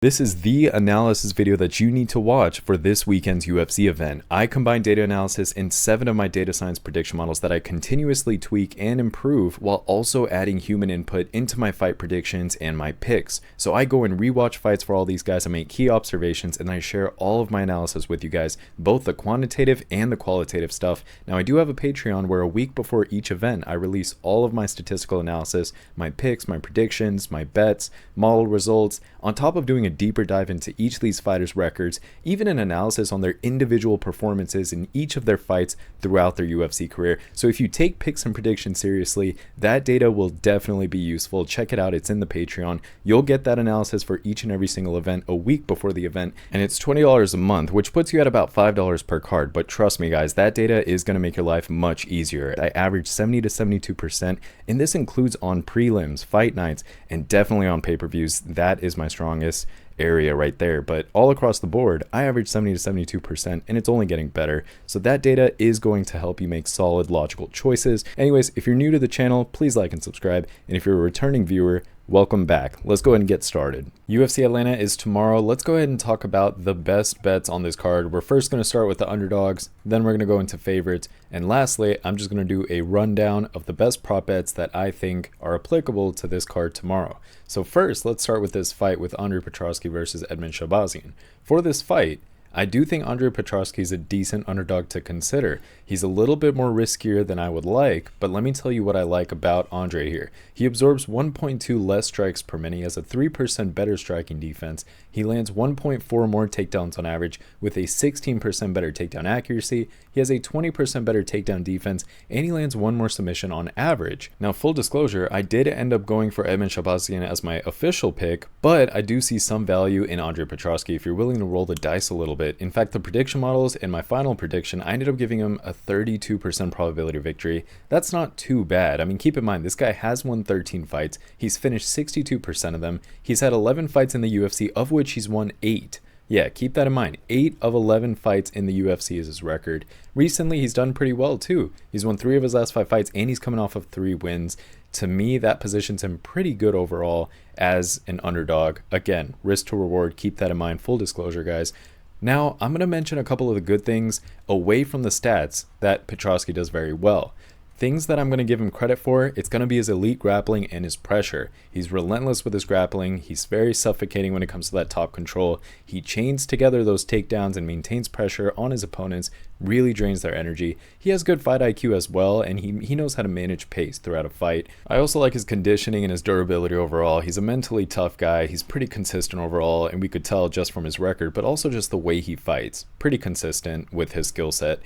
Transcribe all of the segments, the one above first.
This is the analysis video that you need to watch for this weekend's UFC event. I combine data analysis in 7 of my data science prediction models that I continuously tweak and improve while also adding human input into my fight predictions and my picks. So I go and rewatch fights for all these guys, I make key observations, and I share all of my analysis with you guys, both the quantitative and the qualitative stuff. Now I do have a Patreon where a week before each event, I release all of my statistical analysis, my picks, my predictions, my bets, model results, on top of doing a deeper dive into each of these fighters' records, even an analysis on their individual performances in each of their fights throughout their UFC career. So if you take picks and predictions seriously, that data will definitely be useful. Check it out, it's in the Patreon. You'll get that analysis for each and every single event a week before the event, and it's $20 a month, which puts you at about $5 per card. But trust me guys, that data is going to make your life much easier. I average 70 to 72%, and this includes on prelims, fight nights, and definitely on pay-per-views. That is my strongest area right there. But all across the board, I average 70 to 72%, and it's only getting better. So that data is going to help you make solid, logical choices. Anyways, if you're new to the channel, please like and subscribe. And if you're a returning viewer, welcome back. Let's go ahead and get started. UFC Atlanta is tomorrow. Let's go ahead and talk about the best bets on this card. We're first going to start with the underdogs, then we're going to go into favorites, and lastly, I'm just going to do a rundown of the best prop bets that I think are applicable to this card tomorrow. So first, let's start with this fight with Andre Petroski versus Edmen Shahbazyan. For this fight, I do think Andre Petroski is a decent underdog to consider. He's a little bit more riskier than I would like, but let me tell you what I like about Andre here. He absorbs 1.2 less strikes per minute. He has a 3% better striking defense. He lands 1.4 more takedowns on average with a 16% better takedown accuracy. He has a 20% better takedown defense, and he lands 1 more submission on average. Now, full disclosure, I did end up going for Edmen Shahbazyan as my official pick, but I do see some value in Andre Petroski if you're willing to roll the dice a little bit. In fact, the prediction models in my final prediction, I ended up giving him a 32% probability of victory. That's not too bad. I mean, keep in mind, this guy has won 13 fights. He's finished 62% of them. He's had 11 fights in the UFC, of which he's won 8. Yeah, keep that in mind. 8 of 11 fights in the UFC is his record. Recently, he's done pretty well too. He's won 3 of his last 5 fights, and he's coming off of 3 wins. To me, that positions him pretty good overall as an underdog. Again, risk to reward, keep that in mind. Full disclosure, guys. Now, I'm going to mention a couple of the good things away from the stats that Petroski does very well. Things that I'm going to give him credit for, it's going to be his elite grappling and his pressure. He's relentless with his grappling. He's very suffocating when it comes to that top control. He chains together those takedowns and maintains pressure on his opponents, really drains their energy. He has good fight IQ as well, and he knows how to manage pace throughout a fight. I also like his conditioning and his durability overall. He's a mentally tough guy. He's pretty consistent overall, and we could tell just from his record, but also just the way he fights. Pretty consistent with his skill set.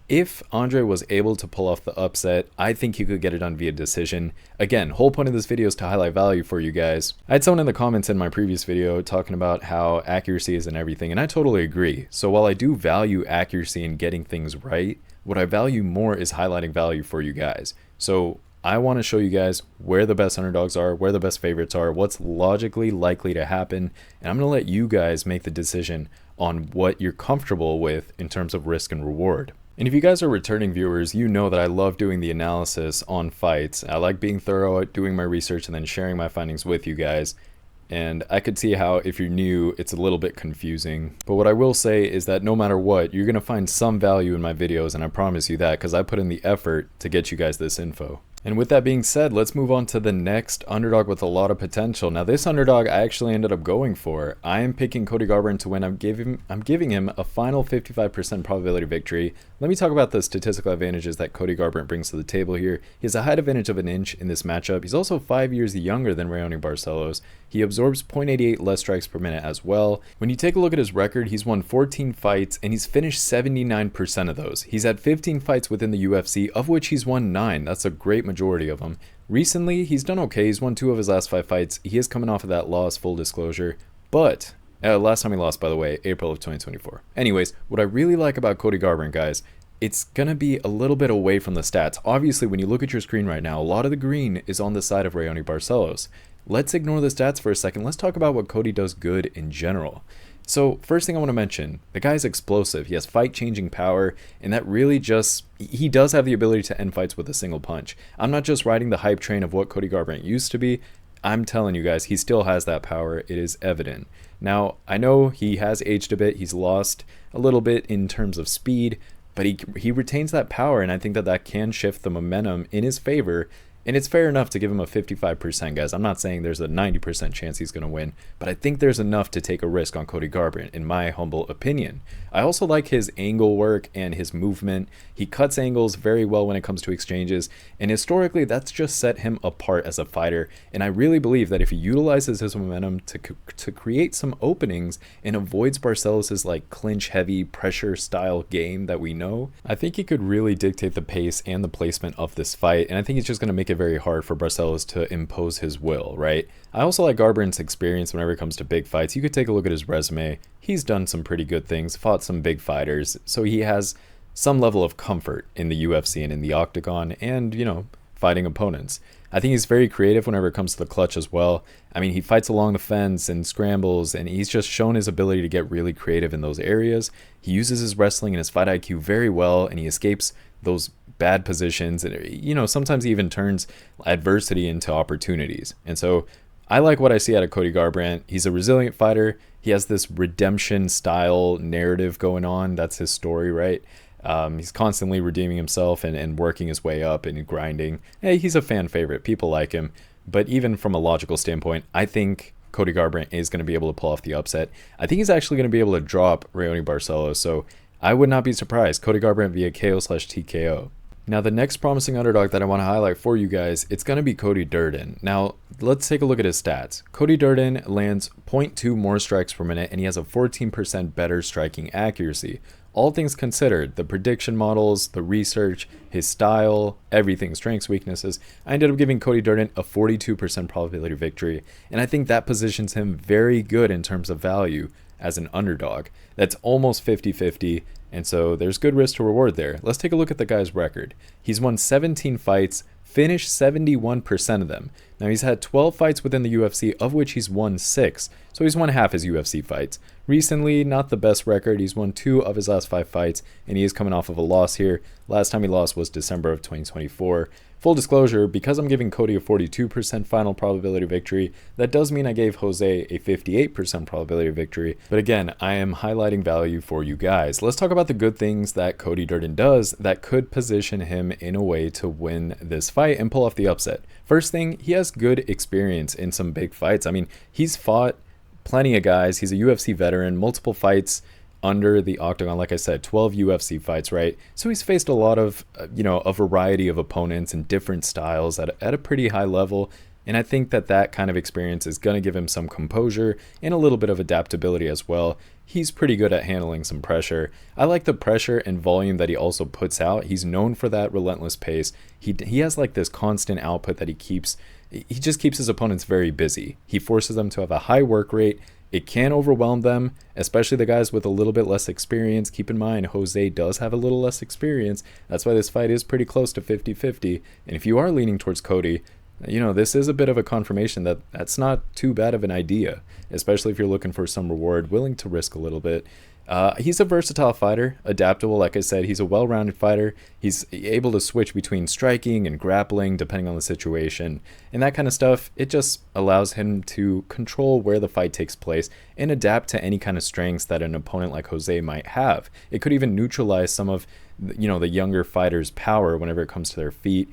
If Andre was able to pull off the upset, I think he could get it done via decision. Again, whole point of this video is to highlight value for you guys. I had someone in the comments in my previous video talking about how accuracy isn't everything, and I totally agree. So while I do value accuracy and getting things right, what I value more is highlighting value for you guys. So I want to show you guys where the best underdogs are, where the best favorites are, what's logically likely to happen, and I'm going to let you guys make the decision on what you're comfortable with in terms of risk and reward. And if you guys are returning viewers, you know that I love doing the analysis on fights. I like being thorough at doing my research and then sharing my findings with you guys. And I could see how if you're new, it's a little bit confusing. But what I will say is that no matter what, you're going to find some value in my videos, and I promise you that because I put in the effort to get you guys this info. And with that being said, let's move on to the next underdog with a lot of potential. Now, this underdog I actually ended up going for. I am picking Cody Garbrandt to win. I'm giving him a final 55% probability victory. Let me talk about the statistical advantages that Cody Garbrandt brings to the table here. He has a height advantage of 1 inch in this matchup. He's also 5 years younger than Raoni Barcelos. He absorbs 0.88 less strikes per minute as well. When you take a look at his record, he's won 14 fights and he's finished 79% of those. He's had 15 fights within the UFC, of which he's won 9. That's a great majority of them. Recently, he's done okay. He's won 2 of his last 5 fights. He is coming off of that loss, full disclosure. But last time he lost, by the way, April of 2024. Anyways, what I really like about Cody Garbrandt, guys, it's going to be a little bit away from the stats. Obviously, when you look at your screen right now, a lot of the green is on the side of Raoni Barcelos. Let's ignore the stats for a second. Let's talk about what Cody does good in general. So first thing I want to mention, the guy's explosive. He has fight-changing power, and that really just, he does have the ability to end fights with a single punch. I'm not just riding the hype train of what Cody Garbrandt used to be. I'm telling you guys, he still has that power. It is evident. Now, I know he has aged a bit. He's lost a little bit in terms of speed, but he retains that power, and I think that that can shift the momentum in his favor. And it's fair enough to give him a 55%, guys. I'm not saying there's a 90% chance he's going to win, but I think there's enough to take a risk on Cody Garbrandt, in my humble opinion. I also like his angle work and his movement. He cuts angles very well when it comes to exchanges, and historically, that's just set him apart as a fighter. And I really believe that if he utilizes his momentum to create some openings and avoids Barcelos' like clinch-heavy pressure-style game that we know, I think he could really dictate the pace and the placement of this fight, and I think he's just going to make it very hard for Barcelos to impose his will, right? I also like Garbrandt's experience whenever it comes to big fights. You could take a look at his resume. He's done some pretty good things, fought some big fighters, so he has some level of comfort in the UFC and in the octagon and, you know, fighting opponents. I think he's very creative whenever it comes to the clutch as well. I mean, he fights along the fence and scrambles, and he's just shown his ability to get really creative in those areas. He uses his wrestling and his fight IQ very well, and he escapes those bad positions, and, you know, sometimes he even turns adversity into opportunities. And so I like what I see out of Cody Garbrandt. He's a resilient fighter. He has this redemption style narrative going on. That's his story, right? He's constantly redeeming himself and working his way up and grinding. Hey, he's a fan favorite. People like him. But even from a logical standpoint, I think Cody Garbrandt is going to be able to pull off the upset. I think he's actually going to be able to drop Raoni Barcelos. So I would not be surprised. Cody Garbrandt via KO/TKO. Now, the next promising underdog that I want to highlight for you guys, it's going to be Cody Durden. Now, let's take a look at his stats. Cody Durden lands 0.2 more strikes per minute, and he has a 14% better striking accuracy. All things considered, the prediction models, the research, his style, everything, strengths, weaknesses, I ended up giving Cody Durden a 42% probability of victory, and I think that positions him very good in terms of value as an underdog. That's almost 50-50, and so there's good risk to reward there. Let's take a look at the guy's record. He's won 17 fights, finished 71% of them. Now, he's had 12 fights within the UFC, of which he's won 6. So he's won half his UFC fights. Recently, not the best record. He's won 2 of his last 5 fights, and he is coming off of a loss here. Last time he lost was December of 2024. Full disclosure, because I'm giving Cody a 42% final probability of victory, that does mean I gave Jose a 58% probability of victory. But again, I am highlighting value for you guys. Let's talk about the good things that Cody Durden does that could position him in a way to win this fight and pull off the upset. First thing, he has good experience in some big fights. I mean, he's fought plenty of guys. He's a UFC veteran, multiple fights under the octagon. Like I said, 12 UFC fights, right? So he's faced a lot of, a variety of opponents and different styles at a pretty high level. And I think that that kind of experience is going to give him some composure and a little bit of adaptability as well. He's pretty good at handling some pressure. I like the pressure and volume that he also puts out. He's known for that relentless pace. He has like this constant output that he just keeps his opponents very busy. He forces them to have a high work rate. It can overwhelm them, especially the guys with a little bit less experience. Keep in mind, Jose does have a little less experience. That's why this fight is pretty close to 50-50. And if you are leaning towards Cody, this is a bit of a confirmation that that's not too bad of an idea, especially if you're looking for some reward, willing to risk a little bit. He's a versatile fighter, adaptable. Like I said, he's a well-rounded fighter. He's able to switch between striking and grappling depending on the situation. And that kind of stuff, it just allows him to control where the fight takes place and adapt to any kind of strengths that an opponent like Jose might have. It could even neutralize some of the younger fighters' power whenever it comes to their feet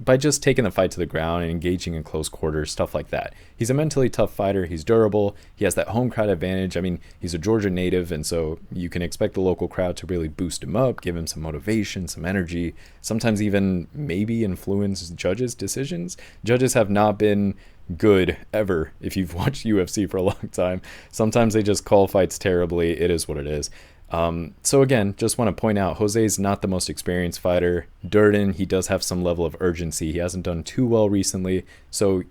by just taking the fight to the ground and engaging in close quarters, stuff like that. He's a mentally tough fighter. He's durable. He has that home crowd advantage. I mean, he's a Georgia native, and so you can expect the local crowd to really boost him up, give him some motivation, some energy, sometimes even maybe influence judges' decisions. Judges have not been good ever if you've watched UFC for a long time. Sometimes they just call fights terribly. It is what it is. So again, just want to point out, Jose's not the most experienced fighter. Durden, he does have some level of urgency. He hasn't done too well recently, so,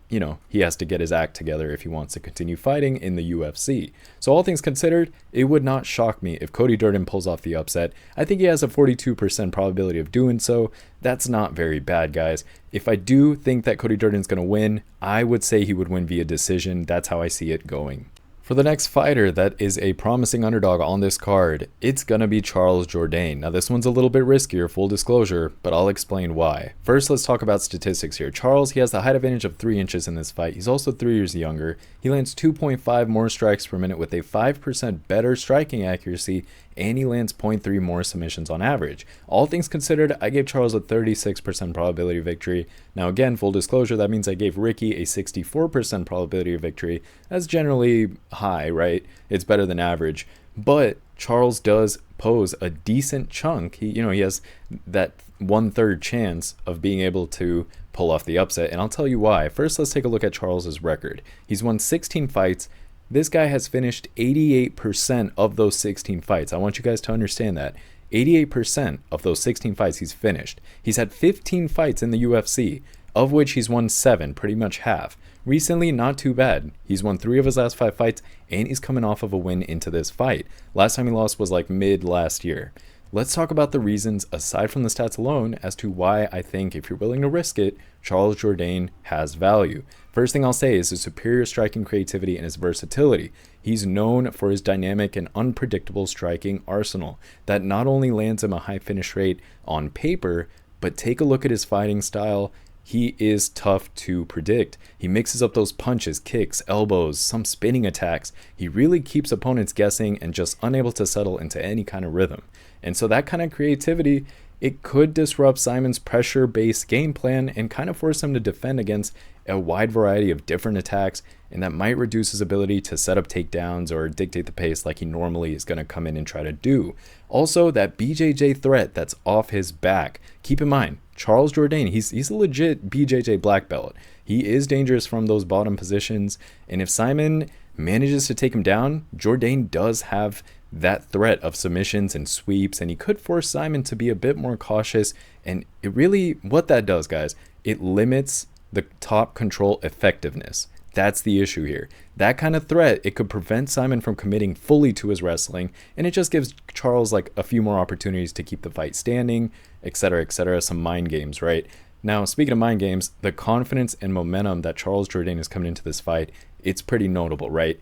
he has to get his act together if he wants to continue fighting in the UFC. So all things considered, it would not shock me if Cody Durden pulls off the upset. I think he has a 42% probability of doing so. That's not very bad, guys. If I do think that Cody Durden's going to win, I would say he would win via decision. That's how I see it going. For the next fighter that is a promising underdog on this card, it's gonna be Charles Jourdain. Now this one's a little bit riskier, full disclosure, but I'll explain why. First, let's talk about statistics here. Charles, he has the height advantage of 3 inches in this fight. He's also 3 years younger. He lands 2.5 more strikes per minute with a 5% better striking accuracy, and he lands 0.3 more submissions on average. All things considered, I gave Charles a 36% probability of victory. Now again, full disclosure, that means I gave Ricky a 64% probability of victory. That's generally high, right? It's better than average. But Charles does pose a decent chunk. He has that 1/3 chance of being able to pull off the upset, and I'll tell you why. First, let's take a look at Charles's record. He's won 16 fights. This guy has finished 88% of those 16 fights. I want you guys to understand that. 88% of those 16 fights he's finished. He's had 15 fights in the UFC, of which he's won 7, pretty much half. Recently, not too bad. He's won 3 of his last 5 fights, and he's coming off of a win into this fight. Last time he lost was like mid last year. Let's talk about the reasons, aside from the stats alone, as to why I think if you're willing to risk it, Charles Jourdain has value. First thing I'll say is his superior striking creativity and his versatility. He's known for his dynamic and unpredictable striking arsenal that not only lands him a high finish rate on paper, but take a look at his fighting style. He is tough to predict. He mixes up those punches, kicks, elbows, some spinning attacks. He really keeps opponents guessing and just unable to settle into any kind of rhythm. And so that kind of creativity, it could disrupt Simon's pressure-based game plan and kind of force him to defend against a wide variety of different attacks, and that might reduce his ability to set up takedowns or dictate the pace like he normally is going to come in and try to do. Also, that BJJ threat that's off his back. Keep in mind, Charles Jourdain, he's a legit BJJ black belt. He is dangerous from those bottom positions, and if Simon manages to take him down, Jourdain does have that threat of submissions and sweeps, and he could force Simon to be a bit more cautious. And it really, what that does, guys, it limits the top control effectiveness. That's the issue here. That kind of threat, it could prevent Simon from committing fully to his wrestling, and it just gives Charles like a few more opportunities to keep the fight standing, etc., etc. Some mind games, right? Now, speaking of mind games, the confidence and momentum that Charles Jourdain is coming into this fight, it's pretty notable, right?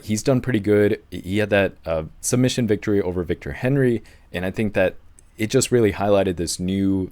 He's done pretty good. He had that submission victory over Victor Henry, and I think that it just really highlighted this new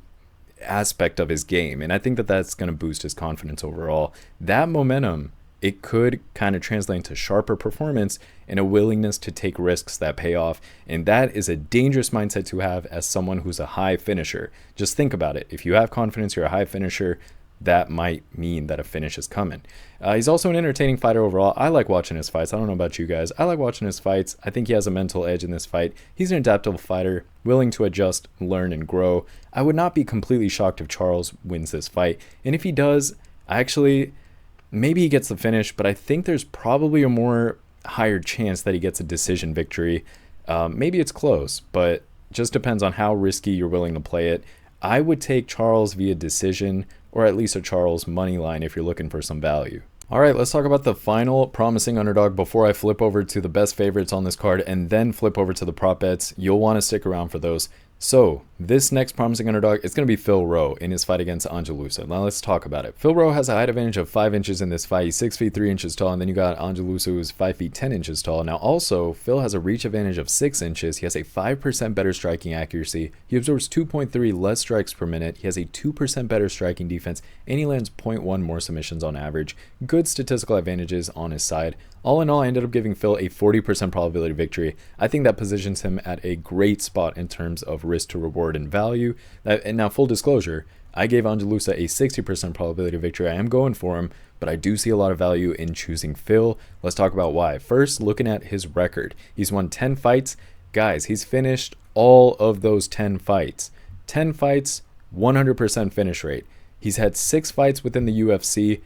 aspect of his game, and I think that that's going to boost his confidence overall. That momentum, it could kind of translate into sharper performance and a willingness to take risks that pay off, and that is a dangerous mindset to have as someone who's a high finisher. Just think about it. If you have confidence, you're a high finisher, that might mean that a finish is coming. He's also an entertaining fighter overall. I like watching his fights. I don't know about you guys. I like watching his fights. I think he has a mental edge in this fight. He's an adaptable fighter, willing to adjust, learn, and grow. I would not be completely shocked if Charles wins this fight. And if he does, maybe he gets the finish, but I think there's probably a more higher chance that he gets a decision victory. Maybe it's close, but just depends on how risky you're willing to play it. I would take Charles via decision, or at least a Charles money line if you're looking for some value. All right, let's talk about the final promising underdog before I flip over to the best favorites on this card and then flip over to the prop bets. You'll want to stick around for those. So this next promising underdog is going to be Phil Rowe in his fight against Angelusa. Now let's talk about it. Phil Rowe has a height advantage of 5 inches in this fight. He's 6 feet 3 inches tall, and then you got Angelusa, who's 5 feet 10 inches tall. Now also, Phil has a reach advantage of 6 inches. He has a 5% better striking accuracy. He absorbs 2.3 less strikes per minute. He has a 2% better striking defense, and he lands 0.1 more submissions on average. Good statistical advantages on his side. All in all, I ended up giving Phil a 40% probability victory. I think that positions him at a great spot in terms of risk to reward and value. And now, full disclosure, I gave Angelusa a 60% probability victory. I am going for him, but I do see a lot of value in choosing Phil. Let's talk about why. First, looking at his record. He's won 10 fights. Guys, he's finished all of those 10 fights. 10 fights, 100% finish rate. He's had 6 fights within the UFC,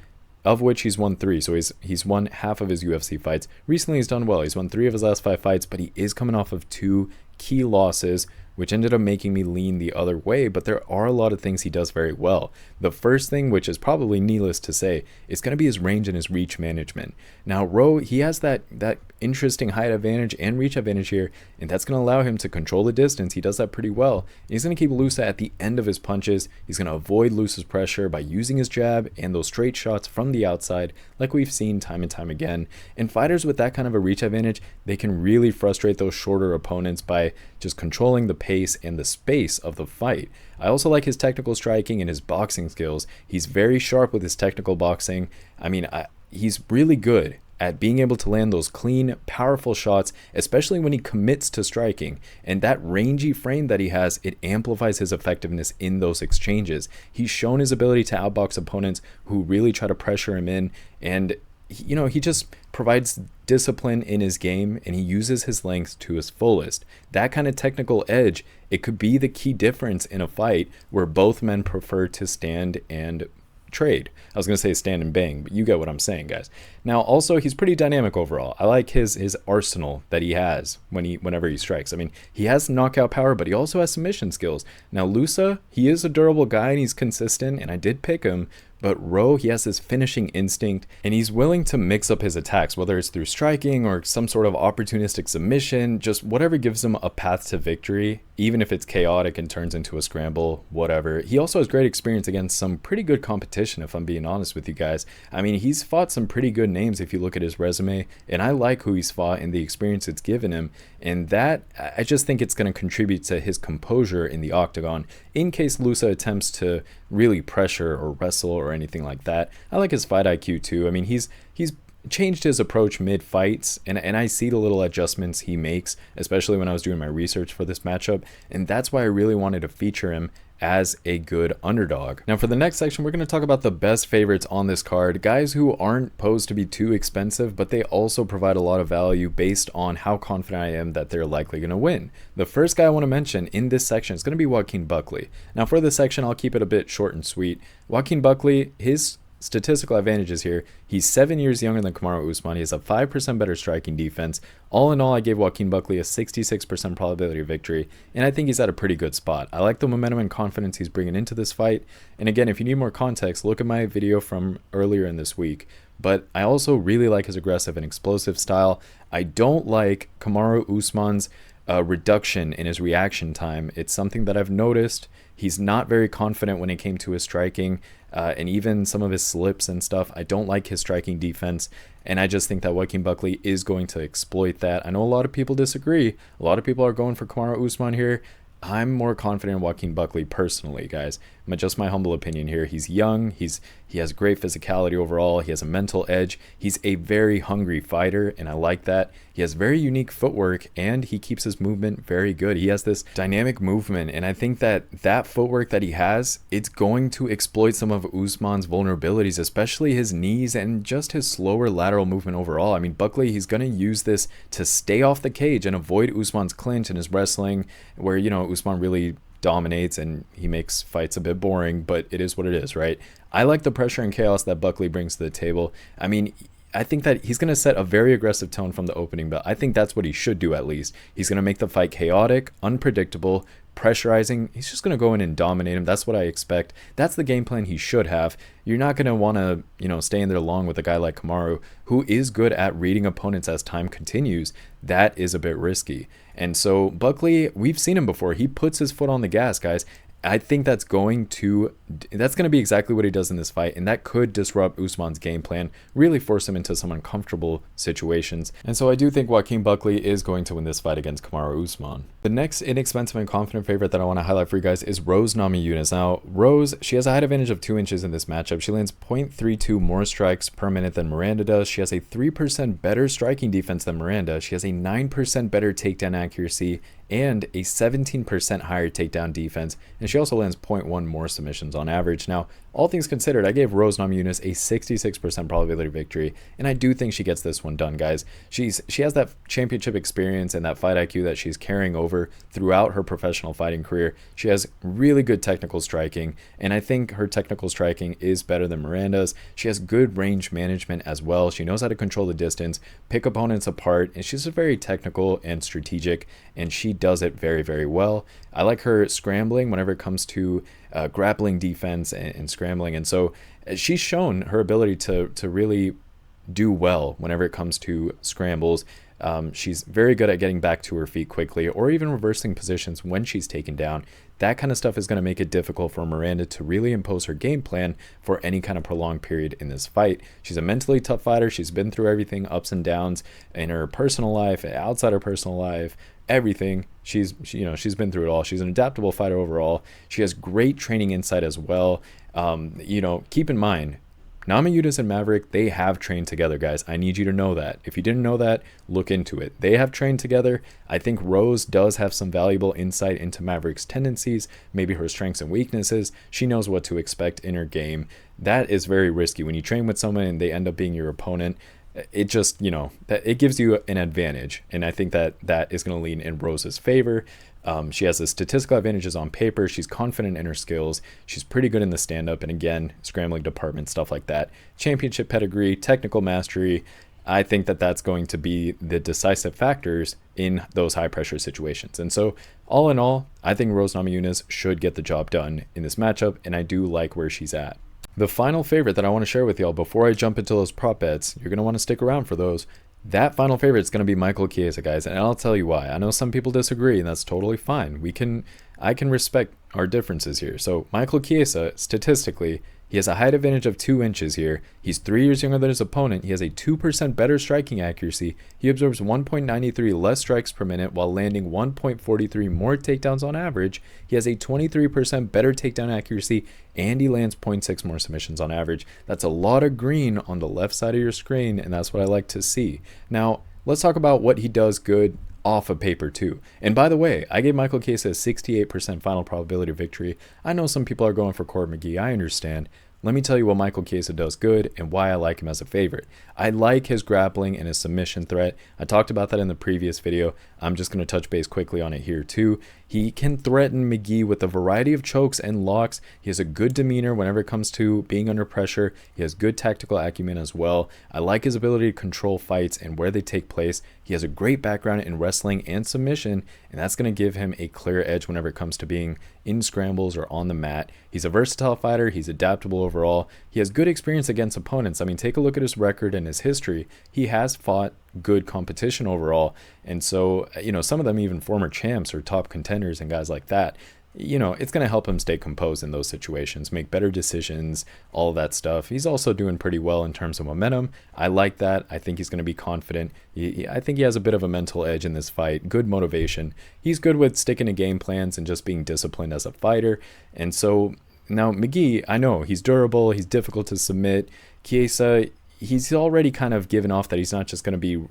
of which he's won 3, so he's won half of his UFC fights. Recently, he's done well. He's won 3 of his last 5 fights, but he is coming off of 2 key losses, which ended up making me lean the other way, but there are a lot of things he does very well. The first thing, which is probably needless to say, is going to be his range and his reach management. Now, Rowe, he has that interesting height advantage and reach advantage here, and that's going to allow him to control the distance. He does that pretty well. He's going to keep Lusa at the end of his punches. He's going to avoid Lusa's pressure by using his jab and those straight shots from the outside, like we've seen time and time again. And fighters with that kind of a reach advantage, they can really frustrate those shorter opponents by just controlling the pace and the space of the fight. I also like his technical striking and his boxing skills. He's very sharp with his technical boxing. I mean, he's really good at being able to land those clean, powerful shots, especially when he commits to striking. And that rangy frame that he has, it amplifies his effectiveness in those exchanges. He's shown his ability to outbox opponents who really try to pressure him in, and he just provides discipline in his game, and he uses his length to his fullest. That kind of technical edge, it could be the key difference in a fight where both men prefer to stand and trade. I was going to say stand and bang, but you get what I'm saying, guys. Now, also, he's pretty dynamic overall. I like his arsenal that he has whenever he strikes. I mean, he has knockout power, but he also has submission skills. Now, Lusa, he is a durable guy, and he's consistent, and I did pick him. But Ro, he has this finishing instinct, and he's willing to mix up his attacks, whether it's through striking or some sort of opportunistic submission, just whatever gives him a path to victory, even if it's chaotic and turns into a scramble, whatever. He also has great experience against some pretty good competition, if I'm being honest with you guys. I mean, he's fought some pretty good names if you look at his resume, and I like who he's fought and the experience it's given him, and that, I just think it's going to contribute to his composure in the octagon, in case Lusa attempts to really pressure or wrestle or anything like that. I like his fight IQ too. I mean, he's changed his approach mid-fights, and I see the little adjustments he makes, especially when I was doing my research for this matchup, and that's why I really wanted to feature him as a good underdog. Now, for the next section, we're going to talk about the best favorites on this card, guys who aren't posed to be too expensive, but they also provide a lot of value based on how confident I am that they're likely going to win. The first guy I want to mention in this section is going to be Joaquin Buckley. Now, for this section, I'll keep it a bit short and sweet. Joaquin Buckley, his statistical advantages here: he's 7 years younger than Kamaru Usman. He has a 5% better striking defense. All in all, I gave Joaquin Buckley a 66% probability of victory, and I think he's at a pretty good spot. I like the momentum and confidence he's bringing into this fight, and again, if you need more context, look at my video from earlier in this week. But I also really like his aggressive and explosive style. I don't like Kamaru Usman's reduction in his reaction time. It's something that I've noticed. He's not very confident when it came to his striking, and even some of his slips and stuff. I don't like his striking defense, and I just think that Joaquin Buckley is going to exploit that. I know a lot of people disagree. A lot of people are going for Kamaru Usman here. I'm more confident in Joaquin Buckley personally, guys. Just my humble opinion here. He's young. He has great physicality overall. He has a mental edge. He's a very hungry fighter, and I like that. He has very unique footwork, and he keeps his movement very good. He has this dynamic movement, and I think that footwork that he has, it's going to exploit some of Usman's vulnerabilities, especially his knees and just his slower lateral movement overall. I mean, Buckley, he's going to use this to stay off the cage and avoid Usman's clinch in his wrestling, where, Usman really dominates and he makes fights a bit boring, but it is what it is, right? I like the pressure and chaos that Buckley brings to the table. I mean, I think that he's going to set a very aggressive tone from the opening, but I think that's what he should do at least. He's going to make the fight chaotic, unpredictable, pressurizing. He's just going to go in and dominate him. That's what I expect. That's the game plan he should have. You're not going to want to, stay in there long with a guy like Kamaru, who is good at reading opponents as time continues. That is a bit risky. And so Buckley, we've seen him before. He puts his foot on the gas, guys. I think that's going to be exactly what he does in this fight, and that could disrupt Usman's game plan, really force him into some uncomfortable situations. And so I do think Joaquin Buckley is going to win this fight against Kamaru Usman. The next inexpensive and confident favorite that I want to highlight for you guys is Rose Namajunas. Now, Rose, she has a height advantage of 2 inches in this matchup. She lands 0.32 more strikes per minute than Miranda does. She has a 3% better striking defense than Miranda. She has a 9% better takedown accuracy and a 17% higher takedown defense, and she also lands 0.1 more submissions on average. Now, all things considered, I gave Rose Namajunas a 66% probability of victory, and I do think she gets this one done, guys. She has that championship experience and that fight IQ that she's carrying over throughout her professional fighting career. She has really good technical striking, and I think her technical striking is better than Miranda's. She has good range management as well. She knows how to control the distance, pick opponents apart, and she's very technical and strategic, and she does it very, very well. I like her scrambling whenever it comes to grappling defense and scrambling, and so she's shown her ability to really do well whenever it comes to scrambles. She's very good at getting back to her feet quickly, or even reversing positions when she's taken down. That kind of stuff is going to make it difficult for Miranda to really impose her game plan for any kind of prolonged period in this fight. She's a mentally tough fighter. She's been through everything, ups and downs in her personal life, outside her personal life, everything. She's been through it all. She's an adaptable fighter overall. She has great training insight as well. Keep in mind, Namajunas and Maverick, they have trained together, guys. I need you to know that. If you didn't know that, look into it. They have trained together. I think Rose does have some valuable insight into Maverick's tendencies, maybe her strengths and weaknesses. She knows what to expect in her game. That is very risky. When you train with someone and they end up being your opponent, it just, it gives you an advantage. And I think that is going to lean in Rose's favor. She has the statistical advantages on paper. She's confident in her skills. She's pretty good in the stand-up and, again, scrambling department, stuff like that. Championship pedigree, technical mastery. I think that's going to be the decisive factors in those high-pressure situations. And so, all in all, I think Rose Namajunas should get the job done in this matchup, and I do like where she's at. The final favorite that I want to share with y'all before I jump into those prop bets, you're going to want to stick around for those. That final favorite is going to be Michael Chiesa, guys, and I'll tell you why. I know some people disagree, and that's totally fine. I can respect our differences here. So Michael Chiesa, statistically, he has a height advantage of 2 inches here. He's 3 years younger than his opponent. He has a 2% better striking accuracy. He absorbs 1.93 less strikes per minute while landing 1.43 more takedowns on average. He has a 23% better takedown accuracy, and he lands 0.6 more submissions on average. That's a lot of green on the left side of your screen, and that's what I like to see. Now, let's talk about what he does good off of paper too. And by the way, I gave Michael Chiesa a 68% final probability of victory. I know some people are going for Court McGee. I understand. Let me tell you what Michael Chiesa does good and why I like him as a favorite. I like his grappling and his submission threat. I talked about that in the previous video. I'm just going to touch base quickly on it here too. He can threaten McGee with a variety of chokes and locks. He has a good demeanor whenever it comes to being under pressure. He has good tactical acumen as well. I like his ability to control fights and where they take place. He has a great background in wrestling and submission, and that's going to give him a clear edge whenever it comes to being in scrambles or on the mat. He's a versatile fighter. He's adaptable overall. He has good experience against opponents. I mean, take a look at his record and his history. He has fought good competition overall, and so some of them even former champs or top contenders and guys like that. It's going to help him stay composed in those situations, make better decisions, all of that stuff. He's also doing pretty well in terms of momentum. I like that. I think he's going to be confident. I think he has a bit of a mental edge in this fight, good motivation. He's good with sticking to game plans and just being disciplined as a fighter. And so now McGee, I know he's durable, he's difficult to submit. Chiesa, he's already kind of given off that he's not just going to be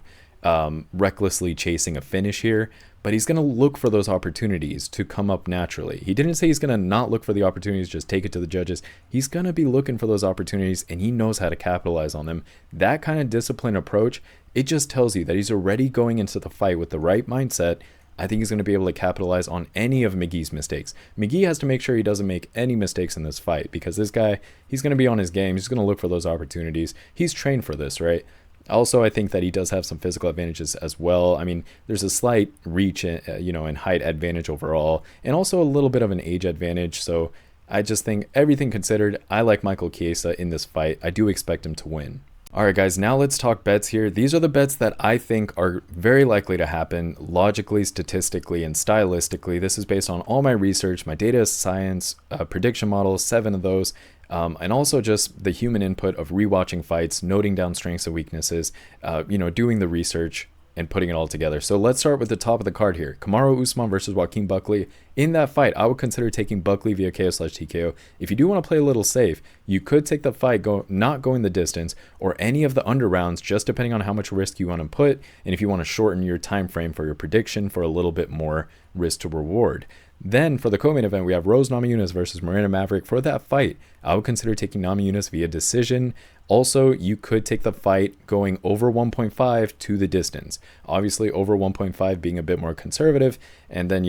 recklessly chasing a finish here, but he's going to look for those opportunities to come up naturally. He didn't say he's going to not look for the opportunities, just take it to the judges. He's going to be looking for those opportunities, and he knows how to capitalize on them. That kind of disciplined approach, it just tells you that he's already going into the fight with the right mindset. I think he's going to be able to capitalize on any of McGee's mistakes. McGee has to make sure he doesn't make any mistakes in this fight, because this guy, he's going to be on his game. He's going to look for those opportunities. He's trained for this, right? Also, I think that he does have some physical advantages as well. I mean, there's a slight reach, and height advantage overall, and also a little bit of an age advantage. So I just think everything considered, I like Michael Chiesa in this fight. I do expect him to win. All right, guys, now let's talk bets here. These are the bets that I think are very likely to happen logically, statistically, and stylistically. This is based on all my research, my data science, prediction models, 7 of those. And also just the human input of rewatching fights, noting down strengths and weaknesses, doing the research and putting it all together. So let's start with the top of the card here. Kamaru Usman versus Joaquin Buckley. In that fight, I would consider taking Buckley via KO/TKO. If you do want to play a little safe, you could take the fight not going the distance or any of the under rounds, just depending on how much risk you want to put and if you want to shorten your time frame for your prediction for a little bit more risk to reward. Then for the co-main event, we have Rose Namajunas versus Miranda Maverick. For that fight, I would consider taking Namajunas via decision. Also, you could take the fight going over 1.5 to the distance. Obviously, over 1.5 being a bit more conservative, and then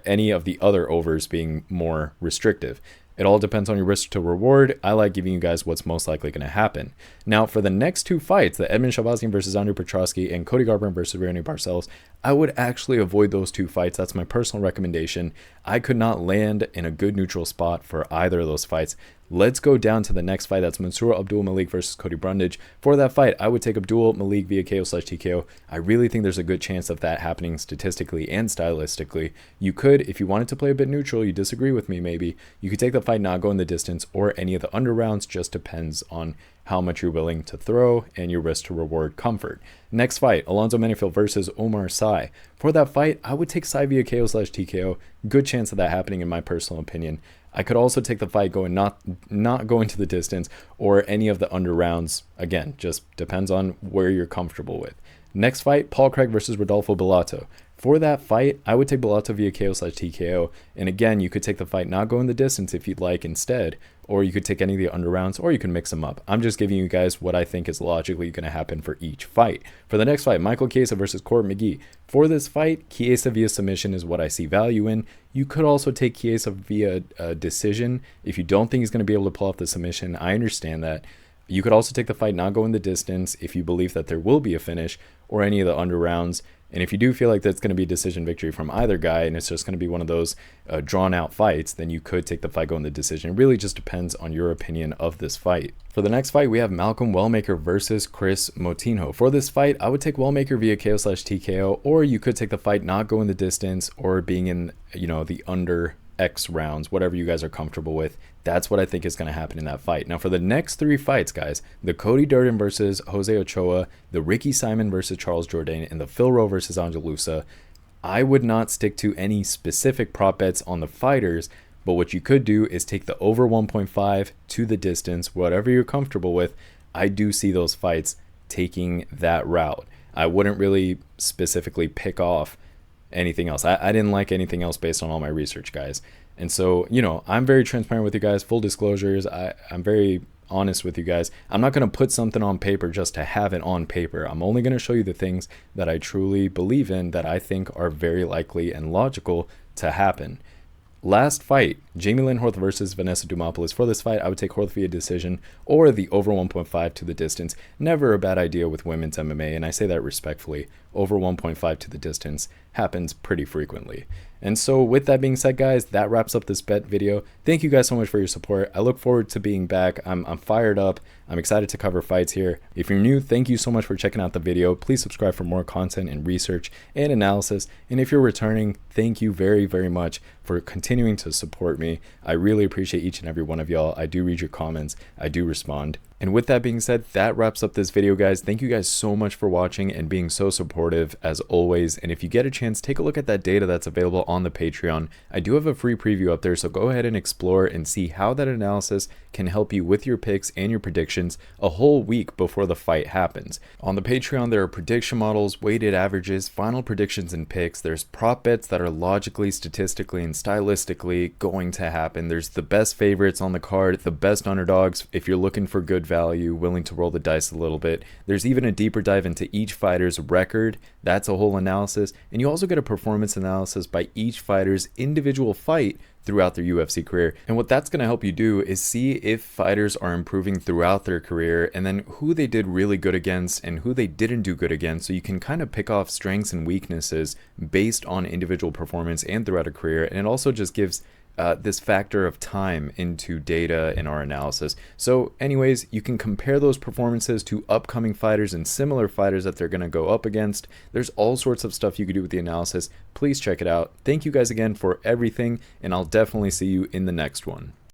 any of the other overs being more restrictive. It all depends on your risk to reward. I like giving you guys what's most likely going to happen. Now, for the next 2 fights, the Edmund Shabazzian versus Andrew Petrosky and Cody Garbrandt versus Raoni Barcelos, I would actually avoid those 2 fights. That's my personal recommendation. I could not land in a good neutral spot for either of those fights. Let's go down to the next fight. That's Mansoor Abdul Malik versus Cody Brundage. For that fight, I would take Abdul Malik via KO/TKO. I really think there's a good chance of that happening statistically and stylistically. You could, if you wanted to play a bit neutral, you disagree with me maybe, you could take the fight not going the distance or any of the under rounds. Just depends on how much you're willing to throw and your risk to reward comfort. Next fight, Alonzo Menifield versus Omar Sy. For that fight, I would take Sy via KO/TKO. Good chance of that happening in my personal opinion. I could also take the fight going not going to the distance or any of the under rounds. Again, just depends on where you're comfortable with. Next fight, Paul Craig versus Rodolfo Bellato. For that fight, I would take Bellato via KO/TKO. And again, you could take the fight not going the distance if you'd like instead, or you could take any of the under rounds, or you can mix them up. I'm just giving you guys what I think is logically going to happen for each fight. For the next fight, Michael Chiesa versus Court McGee. For this fight, Chiesa via submission is what I see value in. You could also take Chiesa via decision. If you don't think he's going to be able to pull off the submission, I understand that. You could also take the fight not going the distance if you believe that there will be a finish or any of the under rounds. And if you do feel like that's going to be a decision victory from either guy and it's just going to be one of those drawn out fights, then you could take the fight going the decision. It really just depends on your opinion of this fight. For the next fight, we have Malcolm Wellmaker versus Chris Moutinho. For this fight, I would take Wellmaker via KO/TKO, or you could take the fight not going the distance or being in, the under X rounds, whatever you guys are comfortable with. That's what I think is going to happen in that fight. Now, for the next 3 fights, guys, the Cody Durden versus Jose Ochoa, the Ricky Simon versus Charles Jourdain, and the Phil Rowe versus Angelusa, I would not stick to any specific prop bets on the fighters, but what you could do is take the over 1.5 to the distance, whatever you're comfortable with. I do see those fights taking that route. I wouldn't really specifically pick off anything else. I didn't like anything else based on all my research, guys. And so, I'm very transparent with you guys. Full disclosures, I'm very honest with you guys. I'm not going to put something on paper just to have it on paper. I'm only going to show you the things that I truly believe in, that I think are very likely and logical to happen. Last fight, Jamie Lynn Horth versus Vanessa Dumopoulos. For this fight, I would take Horth via decision or the over 1.5 to the distance. Never a bad idea with women's MMA, and I say that respectfully. Over 1.5 to the distance happens pretty frequently. And so with that being said, guys, that wraps up this bet video. Thank you guys so much for your support. I look forward to being back. I'm fired up. I'm excited to cover fights here. If you're new, thank you so much for checking out the video. Please subscribe for more content and research and analysis. And if you're returning, thank you very, very much for continuing to support me. I really appreciate each and every one of y'all. I do read your comments. I do respond. And with that being said, that wraps up this video, guys. Thank you guys so much for watching and being so supportive as always. And if you get a chance, take a look at that data that's available on the Patreon. I do have a free preview up there, so go ahead and explore and see how that analysis can help you with your picks and your predictions a whole week before the fight happens. On the Patreon, there are prediction models, weighted averages, final predictions and picks. There's prop bets that are logically, statistically, and stylistically going to happen. There's the best favorites on the card, the best underdogs if you're looking for good value, willing to roll the dice a little bit. There's even a deeper dive into each fighter's record. That's a whole analysis. And you also get a performance analysis by each fighter's individual fight throughout their UFC career. And what that's going to help you do is see if fighters are improving throughout their career, and then who they did really good against and who they didn't do good against, so you can kind of pick off strengths and weaknesses based on individual performance and throughout a career. And it also just gives this factor of time into data in our analysis. So anyways, you can compare those performances to upcoming fighters and similar fighters that they're going to go up against. There's all sorts of stuff you could do with the analysis. Please check it out. Thank you guys again for everything, and I'll definitely see you in the next one.